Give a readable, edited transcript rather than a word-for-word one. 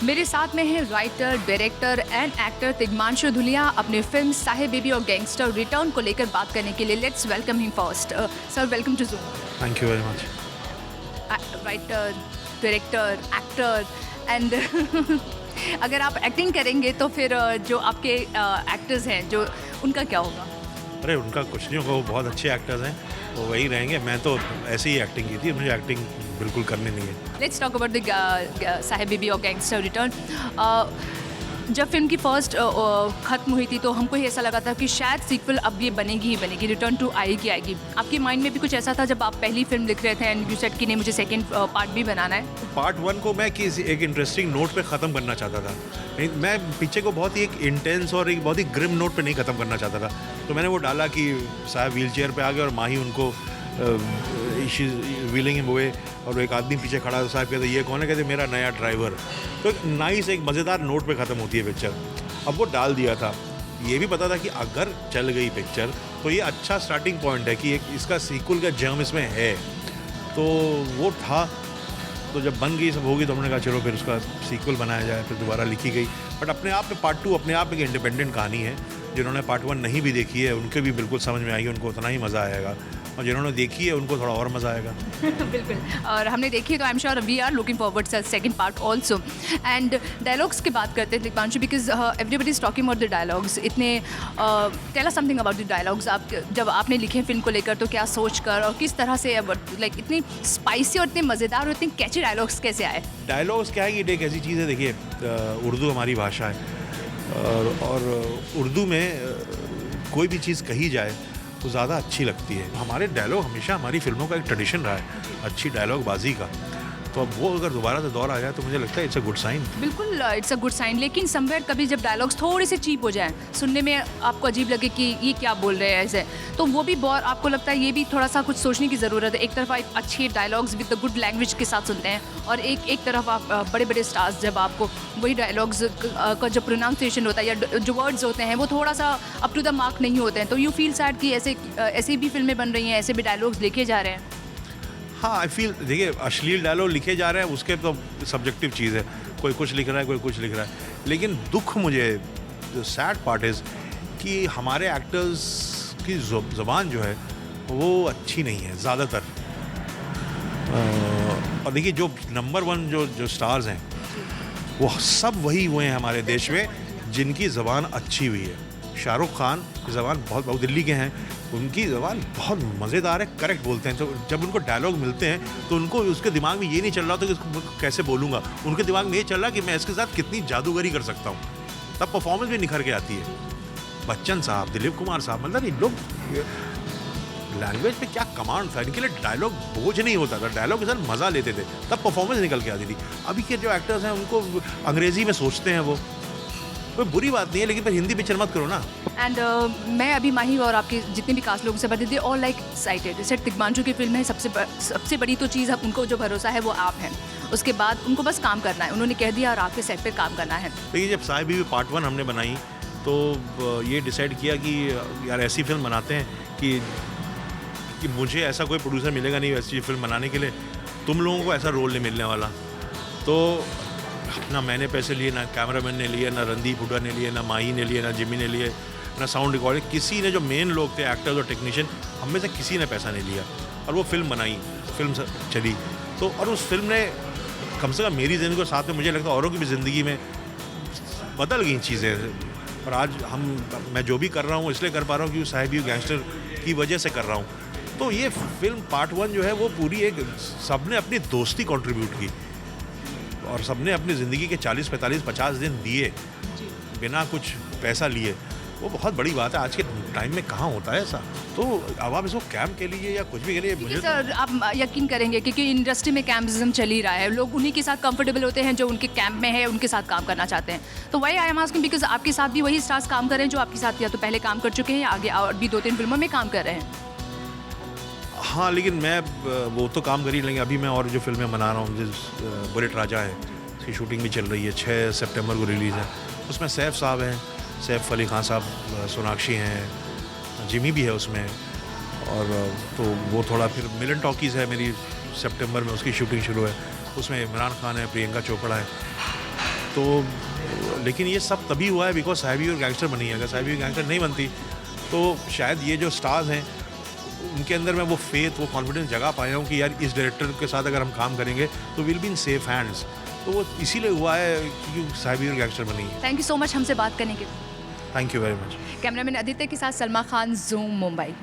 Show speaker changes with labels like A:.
A: मेरे साथ में है writer, director and actor Tigmanshu Dhulia अपने फिल्म साहिब बेबी और गैंगस्टर रिटर्न को लेकर बात करने के लिए। Let's welcome him first. Sir, welcome to Zoom.
B: Thank you very much.
A: Writer, director, actor and अगर आप एक्टिंग करेंगे तो फिर जो आपके एक्टर्स हैं जो उनका क्या होगा?
B: अरे उनका कुछ नहीं होगा, वो बहुत अच्छे एक्टर्स हैं, वो वही रहेंगे। मैं तो ऐसे ही एक्टिंग की थी, मुझे एक्टिंग बिल्कुल करनी नहीं है।
A: Let's talk about the Sahib Biwi और गैंगस्टर रिटर्न। जब फिल्म की फर्स्ट ख़त्म हुई थी तो हमको ही ऐसा लगा था कि शायद सीक्वल अब ये बनेगी ही बनेगी, रिटर्न टू आएगी। आपके माइंड में भी कुछ ऐसा था जब आप पहली फिल्म लिख रहे थे एंड यू सेड कि नहीं मुझे सेकंड पार्ट भी बनाना है?
B: पार्ट 1 को मैं किसी एक इंटरेस्टिंग नोट पे ख़त्म करना चाहता था। मैं पिक्चर को बहुत ही एक इंटेंस और एक बहुत ही ग्रिम नोट पे नहीं ख़त्म करना चाहता था। तो मैंने वो डाला कि साहब व्हील चेयर पर आ गए और माही उनको व्हीलिंग हिम हुए और एक आदमी पीछे खड़ा था। साहब कहते ये कौन है? कहते मेरा नया ड्राइवर। तो एक नाइस एक मज़ेदार नोट पे ख़त्म होती है पिक्चर। अब वो डाल दिया था। ये भी पता था कि अगर चल गई पिक्चर तो ये अच्छा स्टार्टिंग पॉइंट है कि एक इसका सीक्वल का जर्म इसमें है। तो वो था। तो जब बन गई सब होगी तो हमने कहा चलो फिर उसका सीक्वल बनाया जाए, फिर दोबारा लिखी गई। बट अपने आप में पार्ट 2 अपने आप एक इंडिपेंडेंट कहानी है। जिन्होंने पार्ट 1 नहीं भी देखी है उनके भी बिल्कुल समझ में आएगी, उनको उतना ही मज़ा आएगा, और जिन्होंने देखी है उनको थोड़ा और मज़ा आएगा।
A: बिल्कुल, और हमने देखी है तो I am sure we are looking forward to second part also. And dialogues की बात करते हैं Tigmanshu, because everybody is talking about the dialogues. इतने tell us something about the dialogues. आप जब आपने लिखे फिल्म को लेकर तो क्या सोच कर और किस तरह से लाइक इतनी स्पाइसी और इतने मज़ेदार और इतने कैची डायलॉग्स कैसे आए?
B: डायलॉग्स क्या है कि एक ऐसी चीज़ है, देखिए उर्दू हमारी भाषा है और उर्दू में कोई भी चीज़ कही जाए तो ज़्यादा अच्छी लगती है। हमारे डायलॉग हमेशा हमारी फिल्मों का एक ट्रेडिशन रहा है अच्छी डायलॉग बाजी का। तो अब वो अगर दोबारा से दौर आ जाए तो मुझे लगता है इट्स अ गुड साइन।
A: बिल्कुल, इट्स अ गुड साइन। लेकिन समवेयर कभी जब डायलॉग्स थोड़े से चीप हो जाएं, सुनने में आपको अजीब लगे कि ये क्या बोल रहे हैं ऐसे, तो वो भी बहुत आपको लगता है ये भी थोड़ा सा कुछ सोचने की ज़रूरत है। एक तरफ आप अच्छे dialogues with the good language के साथ सुनते हैं और एक तरफ आप बड़े बड़े स्टार्स जब आपको वही डायलॉग्स का जो प्रोनाउंसिएशन होता है या जो वर्ड्स होते हैं वो थोड़ा सा अप टू द मार्क नहीं होते हैं, तो यू फील सैड कि ऐसे भी फिल्में बन रही हैं, ऐसे भी डायलॉग्स लिखे जा रहे हैं।
B: हाँ, आई फील, देखिए अश्लील डायलॉग लिखे जा रहे हैं उसके तो सब्जेक्टिव चीज़ है, कोई कुछ लिख रहा है कोई कुछ लिख रहा है। लेकिन दुख मुझे जो सैड पार्ट इज़ कि हमारे एक्टर्स की ज़बान जो है वो अच्छी नहीं है ज़्यादातर। और देखिए जो नंबर 1 जो स्टार्स हैं वो सब वही हुए हैं हमारे देश में जिनकी ज़बान अच्छी हुई है। शाहरुख खान की ज़बान बहुत दिल्ली के हैं, उनकी ज़बान बहुत मज़ेदार है, करेक्ट बोलते हैं। तो जब उनको डायलॉग मिलते हैं तो उनको उसके दिमाग में ये नहीं चल रहा होता कि इसको कैसे बोलूँगा, उनके दिमाग में ये चल रहा कि मैं इसके साथ कितनी जादूगरी कर सकता हूँ। तब परफॉर्मेंस भी निखर के आती है। बच्चन साहब, दिलीप कुमार साहब, मतलब ये लोग लैंग्वेज पे क्या कमांड था इनके लिए। डायलॉग बोझ नहीं होता था, डायलॉग के साथ मज़ा लेते थे, तब परफॉर्मेंस निकल के आती थी। अभी के जो एक्टर्स हैं उनको अंग्रेज़ी में सोचते हैं, वो कोई बुरी बात नहीं है, लेकिन फिर हिंदी पिक्चर मत करो ना।
A: एंड मैं अभी माही और आपके जितने भी कास्ट लोगों से बात थी, all like excited. Set Tigmanshu की फिल्म है, सबसे बड़ी तो चीज़ उनको जो भरोसा है वो आप हैं। उसके बाद उनको बस काम करना है, उन्होंने कह दिया और आपके सेट पे काम करना है।
B: देखिए जब साहिब बेबी पार्ट 1 हमने बनाई तो ये डिसाइड किया कि यार ऐसी फिल्म बनाते हैं कि मुझे ऐसा कोई प्रोड्यूसर मिलेगा नहीं ऐसी फिल्म बनाने के लिए, तुम लोगों को ऐसा रोल नहीं मिलने वाला। तो ना मैंने पैसे लिए, ना कैमरामैन ने लिए, ना रणदीप हुड्डा ने लिए, ना माही ने लिए, ना जिमी ने लिए, ना साउंड रिकॉर्डिंग, किसी ने, जो मेन लोग थे एक्टर्स और टेक्नीशियन, हम में से किसी ने पैसा नहीं लिया। और वो फिल्म बनाई, फिल्म चली तो, और उस फिल्म ने कम से कम मेरी ज़िंदगी के साथ में मुझे लगता है औरों की भी ज़िंदगी में बदल गई चीज़ें। और आज मैं जो भी कर रहा हूँ इसलिए कर पा रहा हूँ क्योंकि साहिब बेबी गैंगस्टर की वजह से कर रहा हूँ। तो ये फिल्म पार्ट 1 जो है वो पूरी एक, सबने अपनी दोस्ती कंट्रीब्यूट की और सबने अपनी ज़िंदगी के 40, 45, 50 दिन दिए बिना कुछ पैसा लिए। वो बहुत बड़ी बात है, आज के टाइम में कहाँ होता है ऐसा। तो अब आप इसको कैंप के लिए या कुछ भी के लिए, मुझे
A: सर आप यकीन करेंगे क्योंकि इंडस्ट्री में कैंपिज्म चल ही रहा है, लोग उन्हीं के साथ कंफर्टेबल होते हैं जो उनके कैंप में है, उनके साथ काम करना चाहते हैं। तो वही आई एम आस्किंग बिकॉज आपके साथ भी वही स्टार्स काम कर रहे हैं जो आपके साथ या तो पहले काम कर चुके हैं या आगे और भी 2-3 फिल्मों में काम कर रहे हैं।
B: हाँ, लेकिन मैं वो तो काम कर ही लेंगे। अभी मैं और जो फिल्में बना रहा हूँ, जिस बुलेट राजा है, उसकी शूटिंग भी चल रही है, 6 सितंबर को रिलीज़ है। उसमें सैफ साहब हैं, सैफ अली खान साहब, सोनाक्षी हैं, जिमी भी है उसमें। और तो वो थोड़ा, फिर मिलन टॉकीज़ है मेरी, सितंबर में उसकी शूटिंग शुरू है, उसमें इमरान खान है, प्रियंका चोपड़ा है। तो लेकिन ये सब तभी हुआ है बिकॉज साहिबी और गैंगस्टर बनी है। अगर साहिबी और गैंगस्टर नहीं बनती तो शायद ये जो स्टार्स हैं उनके अंदर मैं वो फेथ, वो कॉन्फिडेंस जगा पाया हूँ कि यार इस डायरेक्टर के साथ अगर हम काम करेंगे तो will be in safe hands. तो वो इसीलिए हुआ है क्योंकि साहिबी और गैंगस्टर बनी है।
A: थैंक यू सो मच हमसे बात करने के लिए।
B: Thank you very much.
A: Cameraman Aditya के साथ सलमा खान, ज़ूम, मुंबई।